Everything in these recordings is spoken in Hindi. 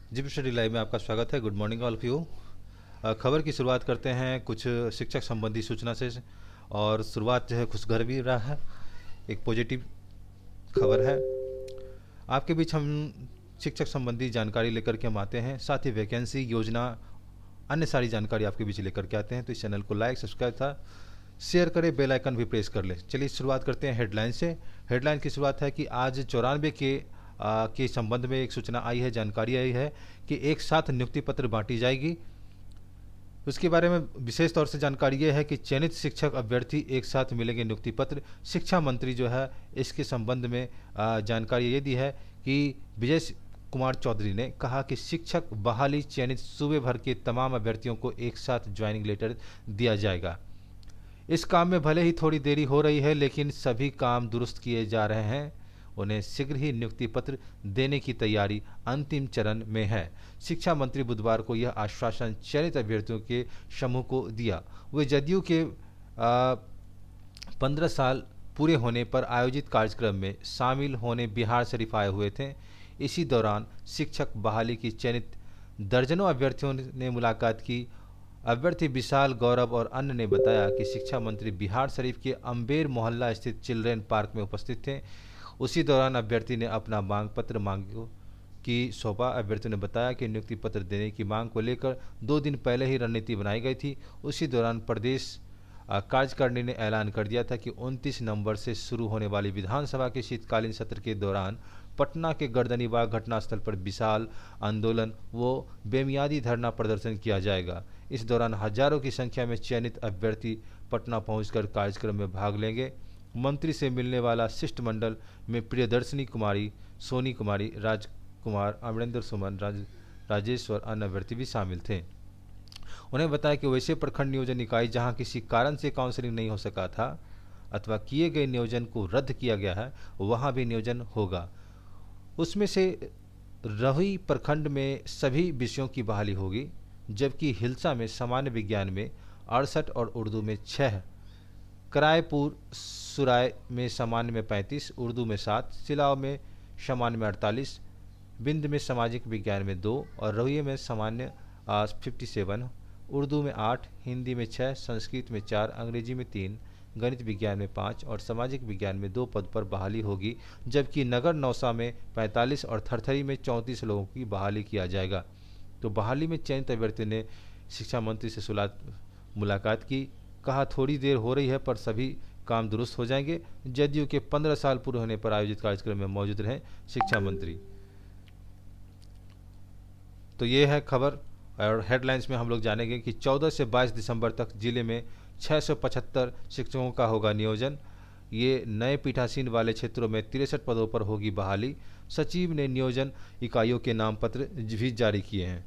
जी स्टडी लाइव में आपका स्वागत है। Good morning all of you. खबर की शुरुआत करते हैं कुछ शिक्षक संबंधी सूचना से। और शुरुआत जो है खुशखबर भी रहा है, एक पॉजिटिव खबर है। आपके बीच हम शिक्षक संबंधी जानकारी लेकर के हम आते हैं, साथ ही वैकेंसी योजना अन्य सारी जानकारी आपके बीच लेकर के आते हैं। तो इस चैनल को लाइक सब्सक्राइब था शेयर करें, बेल आइकन भी प्रेस कर ले। चलिए शुरुआत करते हैं हेडलाइन से। हेडलाइन की शुरुआत है कि आज 94 के संबंध में एक सूचना आई है, जानकारी आई है कि एक साथ नियुक्ति पत्र बांटी जाएगी। उसके बारे में विशेष तौर से जानकारी यह है कि चयनित शिक्षक अभ्यर्थी एक साथ मिलेंगे नियुक्ति पत्र। शिक्षा मंत्री जो है इसके संबंध में जानकारी ये दी है कि विजय कुमार चौधरी ने कहा कि शिक्षक बहाली चयनित सूबे भर के तमाम अभ्यर्थियों को एक साथ ज्वाइनिंग लेटर दिया जाएगा। इस काम में भले ही थोड़ी देरी हो रही है, लेकिन सभी काम दुरुस्त किए जा रहे हैं। उन्हें शीघ्र ही नियुक्ति पत्र देने की तैयारी अंतिम चरण में है। शिक्षा मंत्री बुधवार को यह आश्वासन चयनित अभ्यर्थियों के समूह को दिया। वे जदयू के 15 साल पूरे होने पर आयोजित कार्यक्रम में शामिल होने बिहार शरीफ आए हुए थे। इसी दौरान शिक्षक बहाली की चयनित दर्जनों अभ्यर्थियों ने मुलाकात की। अभ्यर्थी विशाल, गौरव और अन्य ने बताया कि शिक्षा मंत्री बिहार शरीफ के अम्बेर मोहल्ला स्थित चिल्ड्रेन पार्क में उपस्थित थे। उसी दौरान अभ्यर्थी ने अपना मांग पत्र मांगों की सौंपा। अभ्यर्थी ने बताया कि नियुक्ति पत्र देने की मांग को लेकर 2 दिन पहले ही रणनीति बनाई गई थी। उसी दौरान प्रदेश कार्यकारिणी ने ऐलान कर दिया था कि 29 नवंबर से शुरू होने वाली विधानसभा के शीतकालीन सत्र के दौरान पटना के गर्दनीबाग घटनास्थल पर विशाल आंदोलन व बेमियादी धरना प्रदर्शन किया जाएगा। इस दौरान हजारों की संख्या में चयनित अभ्यर्थी पटना पहुंचकर कार्यक्रम में भाग लेंगे। मंत्री से मिलने वाला शिष्टमंडल में प्रियदर्शनी कुमारी, सोनी कुमारी, राजकुमार, अमरेंद्र सुमन, राजेश और अन्य अभ्यर्थी भी शामिल थे। उन्हें बताया कि वैसे प्रखंड नियोजन इकाई जहां किसी कारण से काउंसलिंग नहीं हो सका था अथवा किए गए नियोजन को रद्द किया गया है, वहां भी नियोजन होगा। उसमें से रहुई प्रखंड में सभी विषयों की बहाली होगी, जबकि हिलसा में सामान्य विज्ञान में 68 और उर्दू में 6, करायपुर सुराय में सामान्य में 35, उर्दू में 7, सिलाव में सामान्य में 48, बिंद में सामाजिक विज्ञान में 2 और रहुई में सामान्य 57, उर्दू में 8, हिंदी में 6, संस्कृत में 4, अंग्रेजी में 3, गणित विज्ञान में 5 और सामाजिक विज्ञान में 2 पद पर बहाली होगी। जबकि नगर नौसा में 45 और थरथरी में 34 लोगों की बहाली किया जाएगा। तो बहाली में चयनित अभ्यर्थी ने शिक्षा मंत्री से मुलाकात की। कहा थोड़ी देर हो रही है पर सभी काम दुरुस्त हो जाएंगे। जदयू के 15 साल पूरे होने पर आयोजित कार्यक्रम में मौजूद रहे शिक्षा मंत्री। तो ये है खबर। और हेडलाइंस में हम लोग जानेंगे कि 14 से 22 दिसंबर तक जिले में 675 शिक्षकों का होगा नियोजन। ये नए पीठासीन वाले क्षेत्रों में 63 पदों पर होगी बहाली। सचिव ने नियोजन इकाइयों के नाम पत्र भी जारी किए हैं।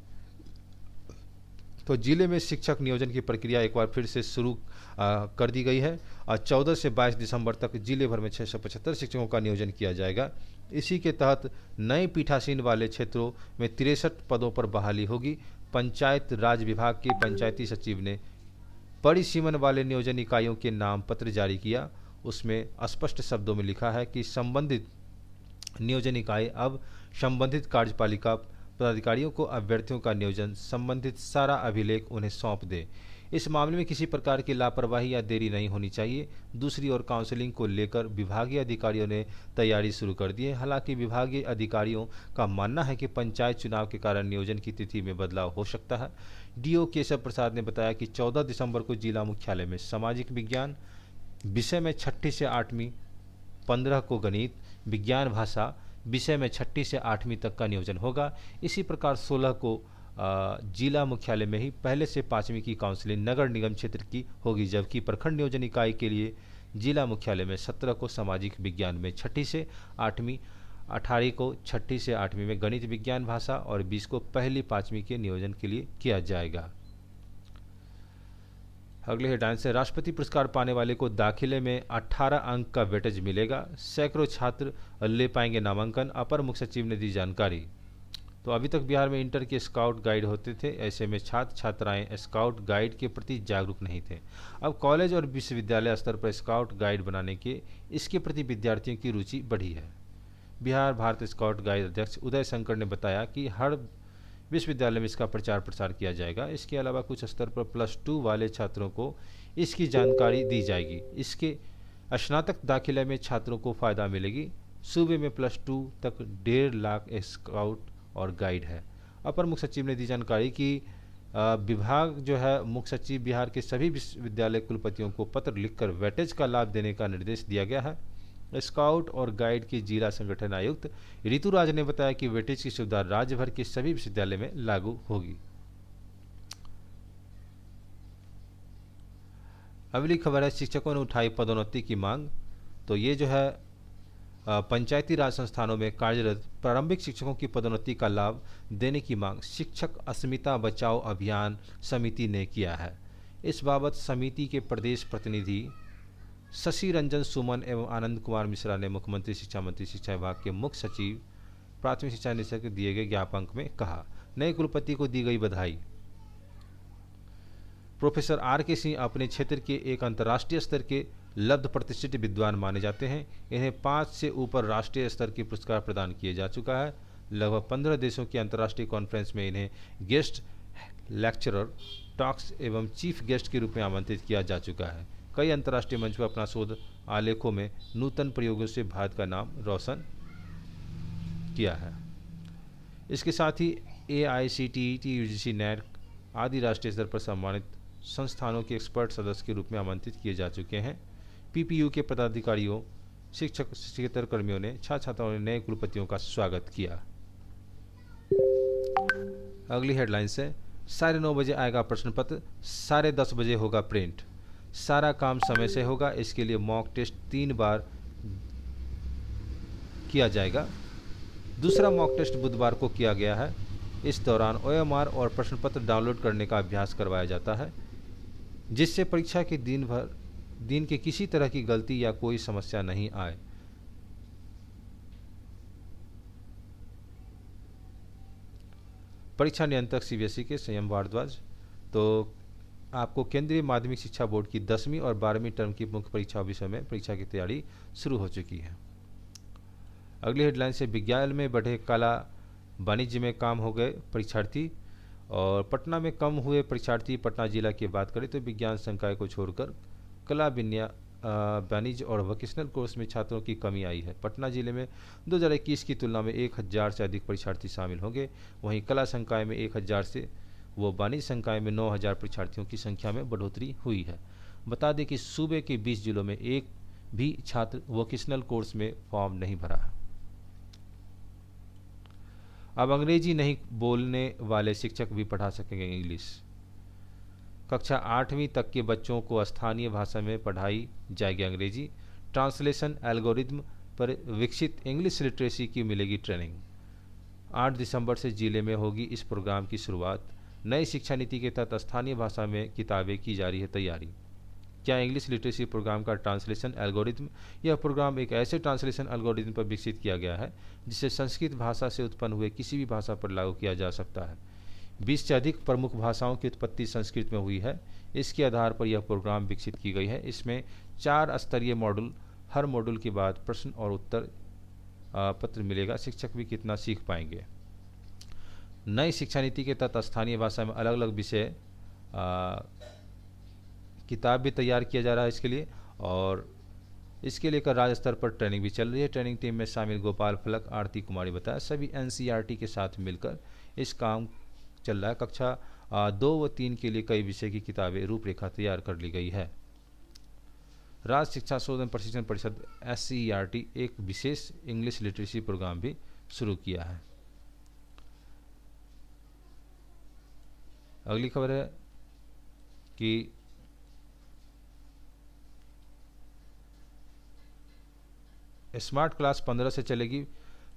तो जिले में शिक्षक नियोजन की प्रक्रिया एक बार फिर से शुरू कर दी गई है और 14 से 22 दिसंबर तक जिले भर में 675 शिक्षकों का नियोजन किया जाएगा। इसी के तहत नए पीठासीन वाले क्षेत्रों में 63 पदों पर बहाली होगी। पंचायत राज विभाग के पंचायती सचिव ने परिसीमन वाले नियोजन इकाइयों के नाम पत्र जारी किया। उसमें स्पष्ट शब्दों में लिखा है कि संबंधित नियोजन इकाई अब संबंधित कार्यपालिका पदाधिकारियों को अभ्यर्थियों का नियोजन संबंधित सारा अभिलेख उन्हें सौंप दे। इस मामले में किसी प्रकार की लापरवाही या देरी नहीं होनी चाहिए। दूसरी ओर काउंसलिंग को लेकर विभागीय अधिकारियों ने तैयारी शुरू कर दी है। हालांकि विभागीय अधिकारियों का मानना है कि पंचायत चुनाव के कारण नियोजन की तिथि में बदलाव हो सकता है। डीओ केशव प्रसाद ने बताया कि 14 दिसंबर को जिला मुख्यालय में सामाजिक विज्ञान विषय में 6ठी से 8वीं, 15 को गणित विज्ञान भाषा विषय में 6ठी से 8वीं तक का नियोजन होगा। इसी प्रकार 16 को जिला मुख्यालय में ही पहले से 5वीं की काउंसलिंग नगर निगम क्षेत्र की होगी। जबकि प्रखंड नियोजन इकाई के लिए जिला मुख्यालय में 17 को सामाजिक विज्ञान में 6ठी से 8वीं, 18 को 6ठी से 8वीं में गणित विज्ञान भाषा और 20 को पहली 5वीं के नियोजन के लिए किया जाएगा। अगले हेडलाइन से राष्ट्रपति पुरस्कार पाने वाले को दाखिले में 18 अंक का वेटेज मिलेगा। सैकड़ों छात्र ले पाएंगे नामांकन, अपर मुख्य सचिव ने दी जानकारी। तो अभी तक बिहार में इंटर के स्काउट गाइड होते थे, ऐसे में छात्र छात्राएं स्काउट गाइड के प्रति जागरूक नहीं थे। अब कॉलेज और विश्वविद्यालय स्तर पर स्काउट गाइड बनाने के इसके प्रति विद्यार्थियों की रुचि बढ़ी है। बिहार भारत स्काउट गाइड अध्यक्ष उदय शंकर ने बताया कि हर विश्वविद्यालय में इसका प्रचार प्रसार किया जाएगा। इसके अलावा कुछ स्तर पर +2 वाले छात्रों को इसकी जानकारी दी जाएगी। इसके स्नातक दाखिले में छात्रों को फ़ायदा मिलेगी। सूबे में +2 तक 1.5 लाख स्काउट और गाइड है। अपर मुख्य सचिव ने दी जानकारी कि विभाग जो है मुख्य सचिव बिहार के सभी विश्वविद्यालय कुलपतियों को पत्र लिखकर वेटेज का लाभ देने का निर्देश दिया गया है। स्काउट और गाइड के जिला संगठन आयुक्त ऋतुराज ने बताया कि वेटेज की सुविधा राज्य भर के सभी विश्वविद्यालय में लागू होगी। अगली खबर है, शिक्षकों ने उठाई पदोन्नति की मांग। तो ये जो है पंचायती राज संस्थानों में कार्यरत प्रारंभिक शिक्षकों की पदोन्नति का लाभ देने की मांग शिक्षक अस्मिता बचाओ अभियान समिति ने किया है। इस बाबत समिति के प्रदेश प्रतिनिधि शशि रंजन सुमन एवं आनंद कुमार मिश्रा ने मुख्यमंत्री शिक्षा मंत्री शिक्षा विभाग के मुख्य सचिव प्राथमिक शिक्षा निदेशक को दिए गए ज्ञापन में कहा। नए कुलपति को दी गई बधाई। Professor R.K. सिंह अपने क्षेत्र के एक अंतर्राष्ट्रीय स्तर के लब्ध प्रतिष्ठित विद्वान माने जाते हैं। इन्हें 5 से ऊपर राष्ट्रीय स्तर के पुरस्कार प्रदान किए जा चुका है। लगभग 15 देशों की अंतर्राष्ट्रीय कॉन्फ्रेंस में इन्हें गेस्ट लेक्चरर, टॉक्स एवं चीफ गेस्ट के रूप में आमंत्रित किया जा चुका है। कई अंतर्राष्ट्रीय मंच पर अपना शोध आलेखों में नूतन प्रयोगों से भारत का नाम रोशन किया है। इसके साथ ही AICTE, UGC, NET आदि राष्ट्रीय स्तर पर सम्मानित संस्थानों के एक्सपर्ट सदस्य के रूप में आमंत्रित किए जा चुके हैं। PPU के पदाधिकारियों, शिक्षक, शिक्षकेतर कर्मियों ने छात्र छात्राओं ने नए कुलपतियों का स्वागत किया। अगली हेडलाइंस है, 9:30 बजे आएगा प्रश्न पत्र, 10:30 बजे होगा प्रिंट। सारा काम समय से होगा। इसके लिए मॉक टेस्ट 3 बार किया जाएगा। दूसरा मॉक टेस्ट बुधवार को किया गया है। इस दौरान OMR और प्रश्न पत्र डाउनलोड करने का अभ्यास करवाया जाता है, जिससे परीक्षा के दिन के किसी तरह की गलती या कोई समस्या नहीं आए। परीक्षा नियंत्रक CBSE के संयम भारद्वाज। तो आपको केंद्रीय माध्यमिक शिक्षा बोर्ड की 10वीं और 12वीं टर्म की मुख्य परीक्षा विषय में परीक्षा की तैयारी शुरू हो चुकी है। अगली हेडलाइन से, विज्ञान में बढ़े कला वाणिज्य में काम हो गए परीक्षार्थी। और पटना में कम हुए परीक्षार्थी। पटना जिला की बात करें तो विज्ञान संकाय को छोड़कर कला, वाणिज्य और वोकेशनल कोर्स में छात्रों की कमी आई है। पटना जिले में 2021 की तुलना में 1000 से अधिक परीक्षार्थी शामिल होंगे। वहीं कला संकाय में 1000 से वाणिज्य संकाय में 9000 परीक्षार्थियों की संख्या में बढ़ोतरी हुई है। बता दें कि सूबे के 20 जिलों में एक भी छात्र वोकेशनल कोर्स में फॉर्म नहीं भरा है। अब अंग्रेजी नहीं बोलने वाले शिक्षक भी पढ़ा सकेंगे इंग्लिश। कक्षा 8वीं तक के बच्चों को स्थानीय भाषा में पढ़ाई जाएगी अंग्रेजी। ट्रांसलेशन एल्गोरिथम पर विकसित इंग्लिश लिटरेसी की मिलेगी ट्रेनिंग। 8 दिसंबर से जिले में होगी इस प्रोग्राम की शुरुआत। नई शिक्षा नीति के तहत स्थानीय भाषा में किताबें की जा रही है तैयारी। क्या इंग्लिश लिटरेसी प्रोग्राम का ट्रांसलेशन एल्गोरिथम? यह प्रोग्राम एक ऐसे ट्रांसलेशन एल्गोरिथम पर विकसित किया गया है जिसे संस्कृत भाषा से उत्पन्न हुए किसी भी भाषा पर लागू किया जा सकता है। 20 से अधिक प्रमुख भाषाओं की उत्पत्ति संस्कृत में हुई है। इसके आधार पर यह प्रोग्राम विकसित की गई है। इसमें 4 स्तरीय मॉड्यूल, हर मॉड्यूल के बाद प्रश्न और उत्तर पत्र मिलेगा। शिक्षक भी कितना सीख पाएंगे। नई शिक्षा नीति के तहत स्थानीय भाषा में अलग अलग विषय किताब भी तैयार किया जा रहा है इसके लिए, और इसके लेकर राज्य स्तर पर ट्रेनिंग भी चल रही है। ट्रेनिंग टीम में शामिल गोपाल फलक, आरती कुमारी बताया सभी NCERT के साथ मिलकर इस काम चल रहा है। कक्षा 2 व 3 के लिए कई विषय की किताबें रूपरेखा तैयार कर ली गई है। राज्य शिक्षा शोधन प्रशिक्षण परिषद SCERT एक विशेष इंग्लिश लिटरेसी प्रोग्राम भी शुरू किया है। अगली खबर है कि स्मार्ट क्लास 15 से चलेगी।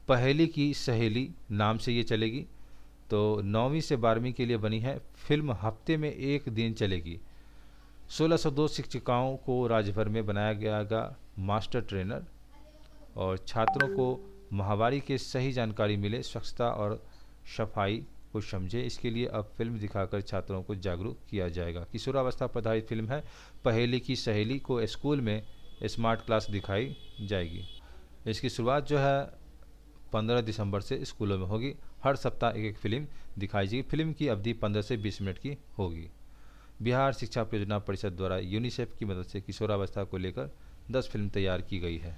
पहेली की सहेली नाम से ये चलेगी। तो 9वीं से 12वीं के लिए बनी है। फिल्म हफ्ते में 1 दिन चलेगी। 1602 शिक्षिकाओं को राज्य भर में बनाया गया मास्टर ट्रेनर, और छात्रों को माहवारी के सही जानकारी मिले, स्वच्छता और सफाई को समझे, इसके लिए अब फिल्म दिखाकर छात्रों को जागरूक किया जाएगा। किशोरावस्था पर आधारित फिल्म है पहेली की सहेली को स्कूल में स्मार्ट क्लास दिखाई जाएगी। इसकी शुरुआत जो है 15 दिसंबर से स्कूलों में होगी। हर सप्ताह एक एक फिल्म दिखाई जाएगी। फिल्म की अवधि 15 से 20 मिनट की होगी। बिहार शिक्षा परियोजना परिषद द्वारा यूनिसेफ की मदद से किशोरावस्था को लेकर 10 फिल्म तैयार की गई है।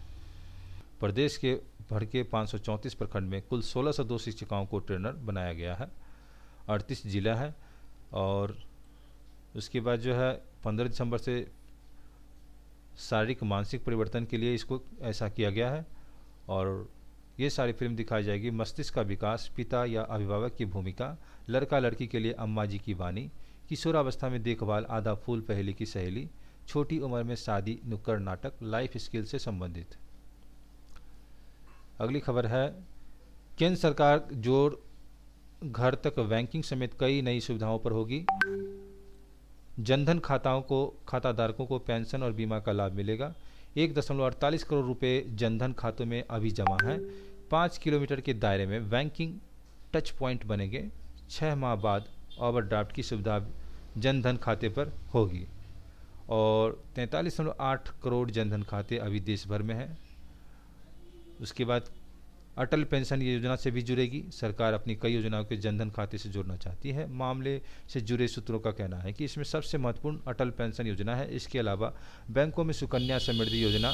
प्रदेश के भर के 534 प्रखंड में कुल 1602 शिक्षिकाओं को ट्रेनर बनाया गया है। 38 जिला है और उसके बाद जो है 15 दिसंबर से शारीरिक मानसिक परिवर्तन के लिए इसको ऐसा किया गया है। और ये सारी फिल्म दिखाई जाएगी। मस्तिष्क का विकास, पिता या अभिभावक की भूमिका, लड़का लड़की के लिए अम्मा जी की वाणी, किशोरावस्था में देखभाल, आधा फूल पहेली की सहेली, छोटी उम्र में शादी, नुक्कड़ नाटक, लाइफ स्किल से संबंधित। अगली खबर है, केंद्र सरकार जोर घर तक बैंकिंग समेत कई नई सुविधाओं पर होगी। जनधन खाताधारकों को पेंशन और बीमा का लाभ मिलेगा। 1.48 करोड़ रुपए जनधन खातों में अभी जमा है। 5 किलोमीटर के दायरे में बैंकिंग टच पॉइंट बनेंगे। 6 माह बाद ओवरड्राफ्ट की सुविधा जनधन खाते पर होगी। और 43.8 करोड़ जनधन खाते अभी देश भर में हैं। उसके बाद अटल पेंशन योजना से भी जुड़ेगी। सरकार अपनी कई योजनाओं के जनधन खाते से जोड़ना चाहती है। मामले से जुड़े सूत्रों का कहना है कि इसमें सबसे महत्वपूर्ण अटल पेंशन योजना है। इसके अलावा बैंकों में सुकन्या समृद्धि योजना,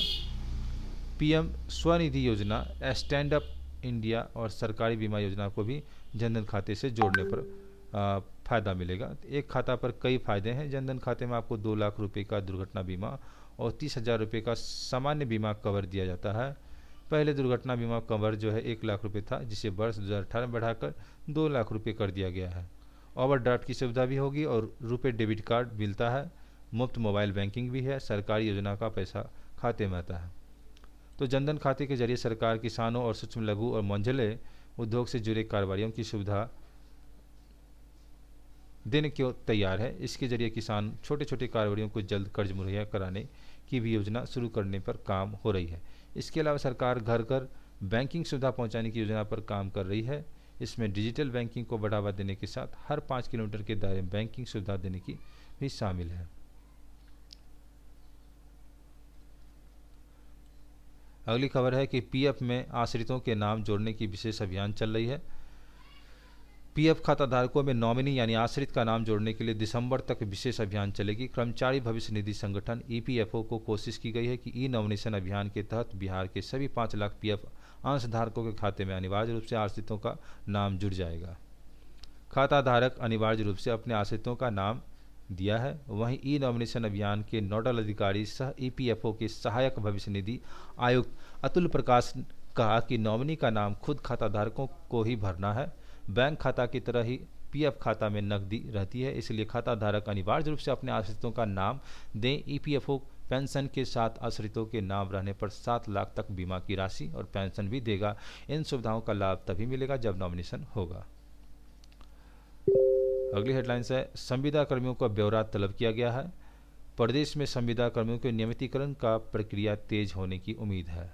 पीएम स्वनिधि योजना, स्टैंड अप इंडिया और सरकारी बीमा योजना को भी जनधन खाते से जोड़ने पर फ़ायदा मिलेगा। एक खाता पर कई फ़ायदे हैं। जनधन खाते में आपको 2 लाख रुपये का दुर्घटना बीमा और 30,000 रुपये का सामान्य बीमा कवर दिया जाता है। पहले दुर्घटना बीमा कवर जो है 1 लाख रुपये था, जिसे वर्ष 2018 में बढ़ाकर 2 लाख रुपये कर दिया गया है। ओवरड्राफ्ट की सुविधा भी होगी और रुपये डेबिट कार्ड मिलता है। मुफ्त मोबाइल बैंकिंग भी है। सरकारी योजना का पैसा खाते में आता है। तो जनधन खाते के जरिए सरकार किसानों और सूक्ष्म लघु और मंझले उद्योग से जुड़े कारोबारियों की सुविधा देने को तैयार है। इसके जरिए किसान छोटे छोटे कारोबारियों को जल्द कर्ज मुहैया कराने की भी योजना शुरू करने पर काम हो रही है। इसके अलावा सरकार घर घर बैंकिंग सुविधा पहुंचाने की योजना पर काम कर रही है। इसमें डिजिटल बैंकिंग को बढ़ावा देने के साथ हर 5 किलोमीटर के दायरे में बैंकिंग सुविधा देने की भी शामिल है। अगली खबर है कि पीएफ में आश्रितों के नाम जोड़ने की विशेष अभियान चल रही है। पीएफ खाताधारकों में नॉमिनी यानी आश्रित का नाम जोड़ने के लिए दिसंबर तक विशेष अभियान चलेगी। कर्मचारी भविष्य निधि संगठन ईपीएफओ को कोशिश की गई है कि ई नॉमिनेशन अभियान के तहत बिहार के सभी 5 लाख पीएफ अंशधारकों के खाते में अनिवार्य रूप से आश्रितों का नाम जुड़ जाएगा। खाताधारक अनिवार्य रूप से अपने आश्रितों का नाम दिया है। वहीं ई नॉमिनेशन अभियान के नोडल अधिकारी सह ईपीएफओ के सहायक भविष्य निधि आयुक्त अतुल प्रकाश ने कहा कि नॉमिनी का नाम खुद खाताधारकों को ही भरना है। बैंक खाता की तरह ही पीएफ खाता में नकदी रहती है, इसलिए खाताधारक अनिवार्य रूप से अपने आश्रितों का नाम दें। ईपीएफओ पेंशन के साथ आश्रितों के नाम रहने पर 7 लाख तक बीमा की राशि और पेंशन भी देगा। इन सुविधाओं का लाभ तभी मिलेगा जब नॉमिनेशन होगा। अगली हेडलाइंस है, संविदा कर्मियों का ब्यौरा तलब किया गया है। प्रदेश में संविदा कर्मियों के नियमितीकरण का प्रक्रिया तेज होने की उम्मीद है।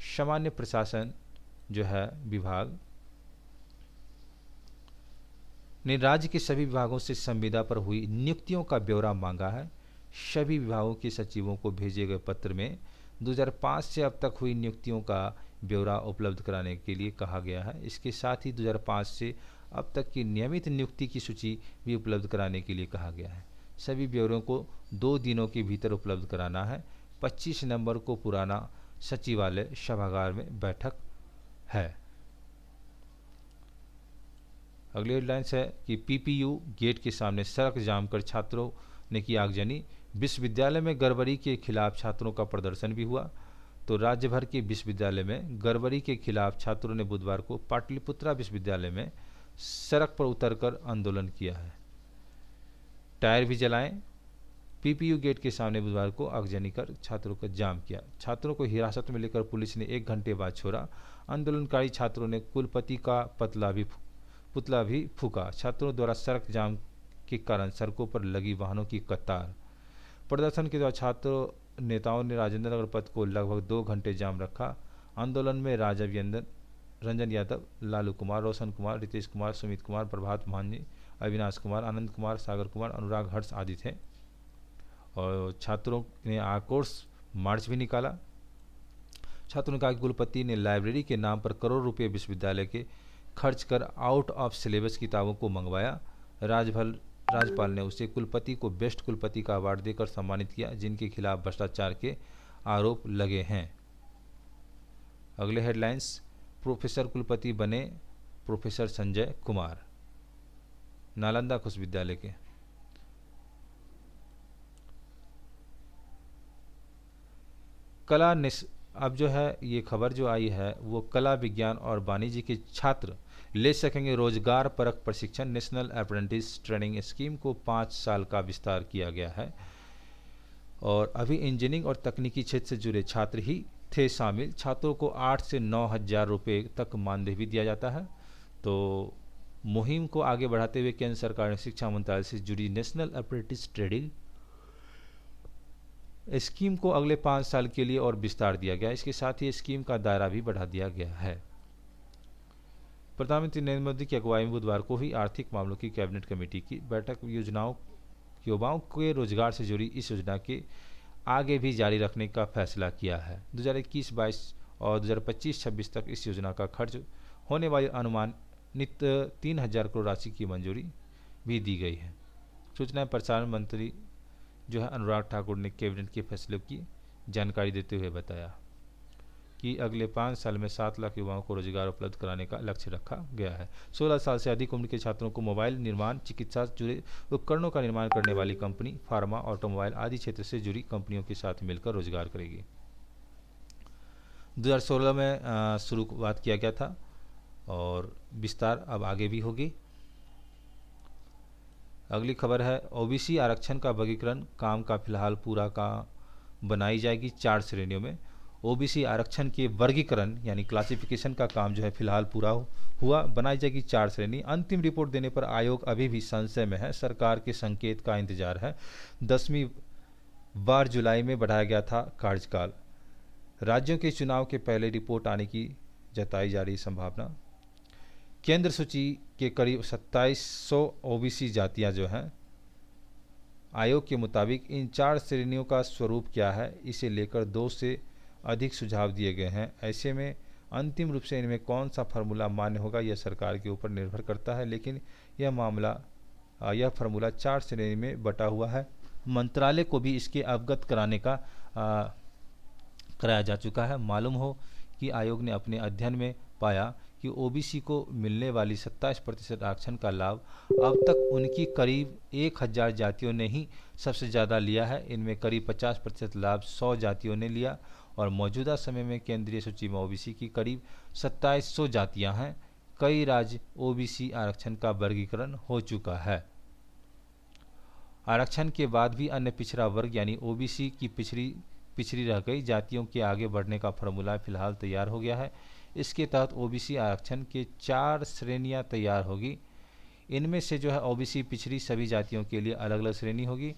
सामान्य प्रशासन जो है विभाग ने राज्य के सभी विभागों से संविदा पर हुई नियुक्तियों का ब्यौरा मांगा है। सभी विभागों के सचिवों को भेजे गए पत्र में 2005 से अब तक हुई नियुक्तियों का ब्यौरा उपलब्ध कराने के लिए कहा गया है। इसके साथ ही 2005 से अब तक की नियमित नियुक्ति की सूची भी उपलब्ध कराने के लिए कहा गया है। सभी ब्यौरों को 2 दिनों के भीतर उपलब्ध कराना है। 25 नवंबर को पुराना सचिवालय सभागार में बैठक है। अगली हेडलाइंस है कि पीपीयू गेट के सामने सड़क जाम कर छात्रों ने की आगजनी। विश्वविद्यालय में गड़बड़ी के खिलाफ छात्रों का प्रदर्शन भी हुआ। तो राज्य भर के विश्वविद्यालय में गड़बड़ी के खिलाफ छात्रों ने बुधवार को पाटलिपुत्रा विश्वविद्यालय में सड़क पर उतरकर आंदोलन किया है। टायर भी जलाएं। पीपीयू गेट के सामने बुधवार को आगजनी कर छात्रों का जाम किया। छात्रों को हिरासत में लेकर पुलिस ने 1 घंटे बाद छोड़ा। आंदोलनकारी छात्रों ने कुलपति का पुतला भी फूका। छात्रों द्वारा सड़क जाम के कारण सड़कों पर लगी वाहनों की कतार। प्रदर्शन के दौरान छात्र नेताओं ने राजेंद्र नगर पथ को लगभग 2 घंटे जाम रखा। आंदोलन में राजा रंजन यादव, लालू कुमार, रोशन कुमार, रितेश कुमार, सुमित कुमार, प्रभात मांझी, अविनाश कुमार, आनंद कुमार, सागर कुमार, अनुराग हर्ष आदि थे। और छात्रों ने आक्रोश मार्च भी निकाला। छात्रों ने कहा कि कुलपति ने लाइब्रेरी के नाम पर करोड़ रुपये विश्वविद्यालय के खर्च कर आउट ऑफ सिलेबस किताबों को मंगवाया। राज्यपाल ने उसे कुलपति को बेस्ट कुलपति का अवार्ड देकर सम्मानित किया, जिनके खिलाफ भ्रष्टाचार के आरोप लगे हैं। अगले हेडलाइंस, प्रोफेसर कुलपति बने प्रोफेसर संजय कुमार, नालंदा विश्वविद्यालय के। अब जो है ये खबर जो आई है वो कला विज्ञान और वाणिज्य के छात्र ले सकेंगे रोजगार परक प्रशिक्षण। नेशनल अप्रेंटिस ट्रेनिंग स्कीम को 5 साल का विस्तार किया गया है और अभी इंजीनियरिंग और तकनीकी क्षेत्र से जुड़े छात्र ही थे शामिल। छात्रों को 8 से 9 हज़ार रुपये तक मानदेय भी दिया जाता है। तो मुहिम को आगे बढ़ाते हुए केंद्र सरकार ने शिक्षा मंत्रालय से जुड़ी नेशनल अप्रेंटिस ट्रेनिंग स्कीम को अगले 5 साल के लिए और विस्तार दिया गया। इसके साथ ही स्कीम का दायरा भी बढ़ा दिया गया है। प्रधानमंत्री नरेंद्र मोदी की अगुवाई में बुधवार को ही आर्थिक मामलों की कैबिनेट कमेटी की बैठक युवाओं के रोजगार से जुड़ी इस योजना के आगे भी जारी रखने का फैसला किया है। 2021-22 और 2025-26 तक इस योजना का खर्च होने वाली अनुमानित 3,000 करोड़ राशि की मंजूरी भी दी गई है। सूचना एवं प्रसारण मंत्री जो है अनुराग ठाकुर ने कैबिनेट के फैसले की जानकारी देते हुए बताया कि अगले 5 साल में 7 लाख युवाओं को रोजगार उपलब्ध कराने का लक्ष्य रखा गया है। 16 साल से अधिक उम्र के छात्रों को मोबाइल निर्माण, चिकित्सा से जुड़े उपकरणों का निर्माण करने वाली कंपनी, फार्मा, ऑटोमोबाइल आदि क्षेत्र से जुड़ी कंपनियों के साथ मिलकर रोजगार करेगी। 2016 में शुरुआत किया गया था और विस्तार अब आगे भी होगी। अगली खबर है, ओबीसी आरक्षण का वर्गीकरण काम का फिलहाल पूरा का बनाई जाएगी 4 श्रेणियों में। ओबीसी आरक्षण के वर्गीकरण यानी क्लासिफिकेशन का काम जो है फिलहाल पूरा हुआ, बनाई जाएगी 4 श्रेणी। अंतिम रिपोर्ट देने पर आयोग अभी भी संशय में है, सरकार के संकेत का इंतजार है। 10वीं बार जुलाई में बढ़ाया गया था कार्यकाल। राज्यों के चुनाव के पहले रिपोर्ट आने की जताई जा रही संभावना। केंद्र सूची के करीब 2700 ओबीसी जातियां जो हैं, आयोग के मुताबिक इन 4 श्रेणियों का स्वरूप क्या है, इसे लेकर 2 से अधिक सुझाव दिए गए हैं। ऐसे में अंतिम रूप से इनमें कौन सा फार्मूला मान्य होगा यह सरकार के ऊपर निर्भर करता है, लेकिन यह फार्मूला 4 श्रेणी में बटा हुआ है। मंत्रालय को भी इसके अवगत कराया जा चुका है। मालूम हो कि आयोग ने अपने अध्ययन में पाया कि ओबीसी को मिलने वाली 27% आरक्षण का लाभ अब तक उनकी करीब 1000 जातियों ने ही सबसे ज़्यादा लिया है। इनमें करीब 50% लाभ 100 जातियों ने लिया और मौजूदा समय में केंद्रीय सूची में ओबीसी की करीब 2700 जातियां हैं। कई राज्य ओबीसी आरक्षण का वर्गीकरण हो चुका है। आरक्षण के बाद भी अन्य पिछड़ा वर्ग यानी ओबीसी की पिछड़ी रह गई जातियों के आगे बढ़ने का फार्मूला फिलहाल तैयार हो गया है। इसके तहत ओबीसी आरक्षण के 4 श्रेणियां तैयार होगी। इनमें से जो है ओबीसी पिछड़ी सभी जातियों के लिए अलग अलग श्रेणी होगी।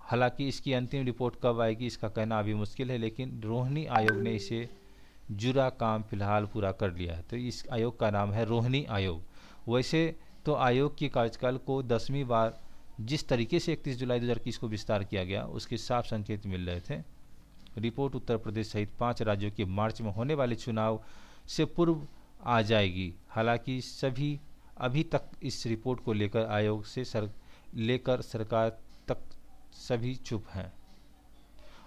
हालांकि इसकी अंतिम रिपोर्ट कब आएगी इसका कहना अभी मुश्किल है, लेकिन रोहिणी आयोग ने इसे जुड़ा काम फिलहाल पूरा कर लिया है। तो इस आयोग का नाम है रोहिणी आयोग। वैसे तो आयोग के कार्यकाल को 10वीं बार जिस तरीके से 31 जुलाई 2021 को विस्तार किया गया उसके साफ संकेत मिल रहे थे। रिपोर्ट उत्तर प्रदेश सहित 5 राज्यों के मार्च में होने वाले चुनाव से पूर्व आ जाएगी। हालांकि अभी तक इस रिपोर्ट को लेकर लेकर सरकार तक सभी चुप हैं।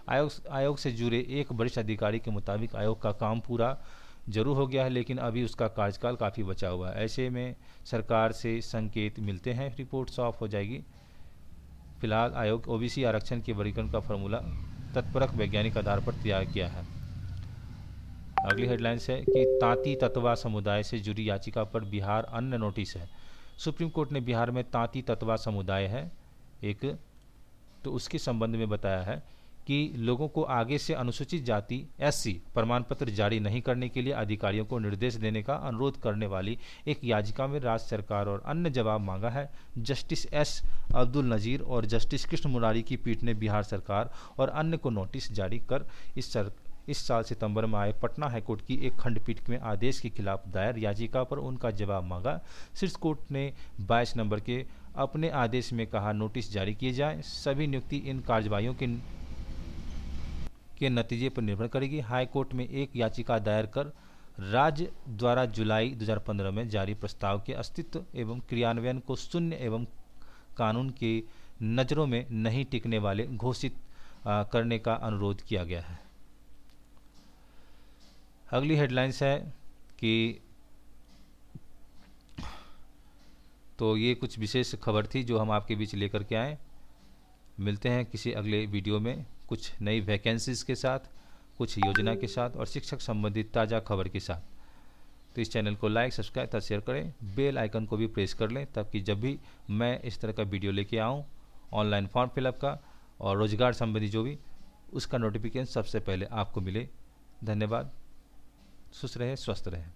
आयोग से जुड़े एक वरिष्ठ अधिकारी के मुताबिक आयोग का काम पूरा जरूर हो गया है, लेकिन अभी उसका कार्यकाल काफ़ी बचा हुआ है। ऐसे में सरकार से संकेत मिलते हैं रिपोर्ट साफ हो जाएगी। फिलहाल आयोग ओबीसी आरक्षण के वर्गीकरण का फॉर्मूला तत्परक वैज्ञानिक आधार पर तैयार किया है। अगली हेडलाइंस है कि तांती ततवा समुदाय से जुड़ी याचिका पर बिहार अन्य नोटिस है। सुप्रीम कोर्ट ने बिहार में तांती ततवा समुदाय है एक, तो उसके संबंध में बताया है कि लोगों को आगे से अनुसूचित जाति SC प्रमाण पत्र जारी नहीं करने के लिए अधिकारियों को निर्देश देने का अनुरोध करने वाली एक याचिका में राज्य सरकार और अन्य जवाब मांगा है। जस्टिस S अब्दुल नज़ीर और जस्टिस कृष्ण मुरारी की पीठ ने बिहार सरकार और अन्य को नोटिस जारी कर इस साल सितंबर में आए पटना हाईकोर्ट की एक खंडपीठ में आदेश के खिलाफ दायर याचिका पर उनका जवाब मांगा। शीर्ष कोर्ट ने 22 नवंबर के अपने आदेश में कहा नोटिस जारी किए जाएं। सभी नियुक्ति इन कार्यवाहियों के नतीजे पर निर्भर करेगी। हाई कोर्ट में एक याचिका दायर कर राज्य द्वारा जुलाई 2015 में जारी प्रस्ताव के अस्तित्व एवं क्रियान्वयन को शून्य एवं कानून की नज़रों में नहीं टिकने वाले घोषित करने का अनुरोध किया गया है। अगली हेडलाइंस है कि तो ये कुछ विशेष खबर थी जो हम आपके बीच लेकर के आए। मिलते हैं किसी अगले वीडियो में कुछ नई वैकेंसीज के साथ, कुछ योजना के साथ और शिक्षक संबंधित ताज़ा खबर के साथ। तो इस चैनल को लाइक, सब्सक्राइब तथा शेयर करें, बेल आइकन को भी प्रेस कर लें ताकि जब भी मैं इस तरह का वीडियो लेके आऊँ ऑनलाइन फॉर्म फिलअप का और रोजगार संबंधी जो भी, उसका नोटिफिकेशन सबसे पहले आपको मिले। धन्यवाद। खुश रहें, स्वस्थ रहें।